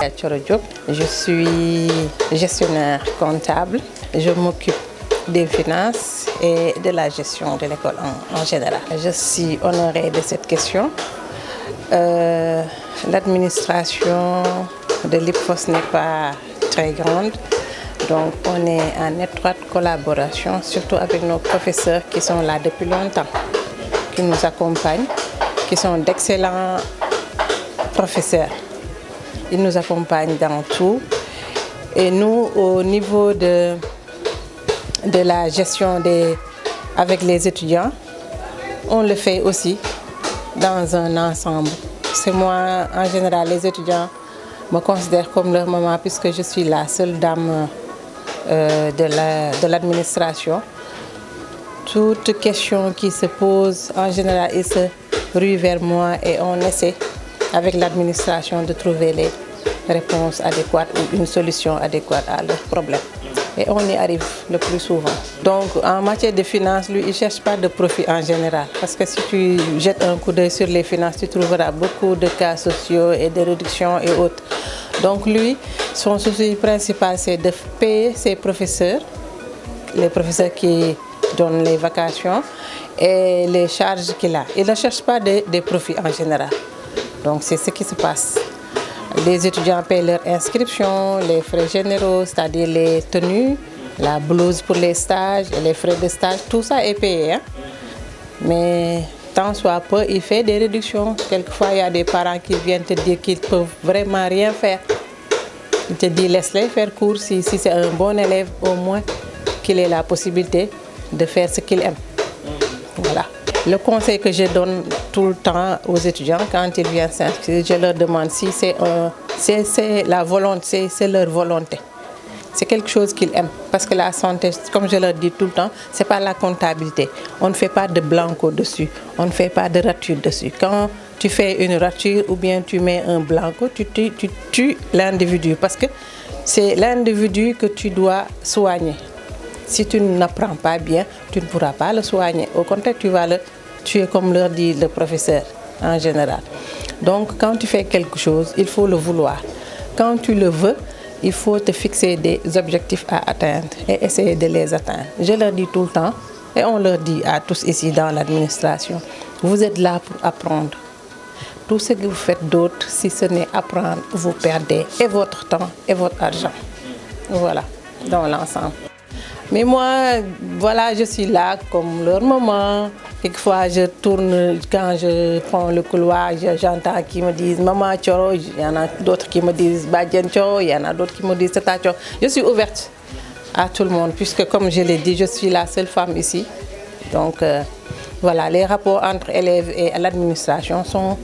Thioro Diop. Je suis gestionnaire comptable. Je m'occupe des finances et de la gestion de l'école en général. Je suis honorée de cette question. L'administration de l'IPFOS n'est pas très grande, donc on est en étroite collaboration, surtout avec nos professeurs qui sont là depuis longtemps, qui nous accompagnent, qui sont d'excellents professeurs. Ils nous accompagnent dans tout. Et nous, au niveau de la gestion avec les étudiants, on le fait aussi dans un ensemble. C'est moi, en général, les étudiants me considèrent comme leur maman puisque je suis la seule dame de l'administration. Toute question qui se pose, en général, ils se ruent vers moi et on essaie avec l'administration de trouver les réponses adéquates ou une solution adéquate à leurs problèmes. Et on y arrive le plus souvent. Donc en matière de finances, lui, il ne cherche pas de profit en général. Parce que si tu jettes un coup d'œil sur les finances, tu trouveras beaucoup de cas sociaux et de réductions et autres. Donc lui, son souci principal, c'est de payer ses professeurs, les professeurs qui donnent les vacations et les charges qu'il a. Il ne cherche pas des profits en général. Donc c'est ce qui se passe. Les étudiants paient leur inscription, les frais généraux, c'est-à-dire les tenues, la blouse pour les stages, les frais de stage, tout ça est payé. Hein? Mais tant soit peu, il fait des réductions. Quelquefois, il y a des parents qui viennent te dire qu'ils ne peuvent vraiment rien faire. Il te dit laisse-les faire cours si c'est un bon élève, au moins qu'il ait la possibilité de faire ce qu'il aime. Voilà. Le conseil que je donne tout le temps aux étudiants quand ils viennent s'inscrire, je leur demande si c'est la volonté, c'est leur volonté. C'est quelque chose qu'ils aiment. Parce que la santé, comme je leur dis tout le temps, ce n'est pas la comptabilité. On ne fait pas de blanco dessus. On ne fait pas de rature dessus. Quand tu fais une rature ou bien tu mets un blanco, tu tues l'individu. Parce que c'est l'individu que tu dois soigner. Si tu n'apprends pas bien, tu ne pourras pas le soigner. Au contraire, tu vas le tuer, comme leur dit le professeur en général. Donc, quand tu fais quelque chose, il faut le vouloir. Quand tu le veux, il faut te fixer des objectifs à atteindre et essayer de les atteindre. Je leur dis tout le temps, et on leur dit à tous ici dans l'administration, vous êtes là pour apprendre. Tout ce que vous faites d'autre, si ce n'est apprendre, vous perdez et votre temps et votre argent. Voilà, dans l'ensemble. Mais moi, voilà, je suis là comme leur maman. Quelquefois, je tourne, quand je prends le couloir, j'entends qui me disent « Maman Thioro », il y en a d'autres qui me disent « Badiane Thioro », il y en a d'autres qui me disent « Tata Thioro ». Je suis ouverte à tout le monde, puisque comme je l'ai dit, je suis la seule femme ici. Donc voilà, les rapports entre élèves et l'administration sont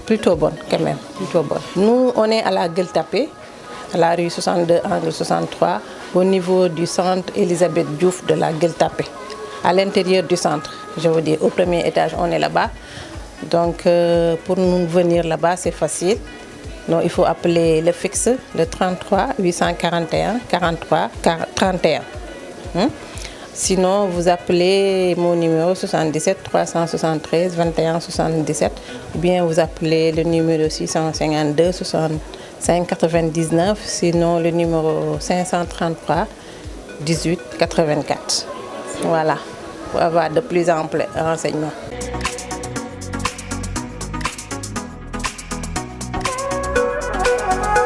plutôt bons quand même, plutôt bons. Nous, on est à la Gueule Tapée, à la rue 62, angle 63, au niveau du centre Elisabeth Diouf de la Gueule Tapée, à l'intérieur du centre. Je veux dire, au premier étage, on est là-bas. Donc, pour nous venir là-bas, c'est facile. Donc, il faut appeler le fixe, le 33 841 43 31. Sinon, vous appelez mon numéro 77 373 21 77 ou bien vous appelez le numéro 652 65 99, sinon le numéro 533 18 84. Voilà, pour avoir de plus amples renseignements.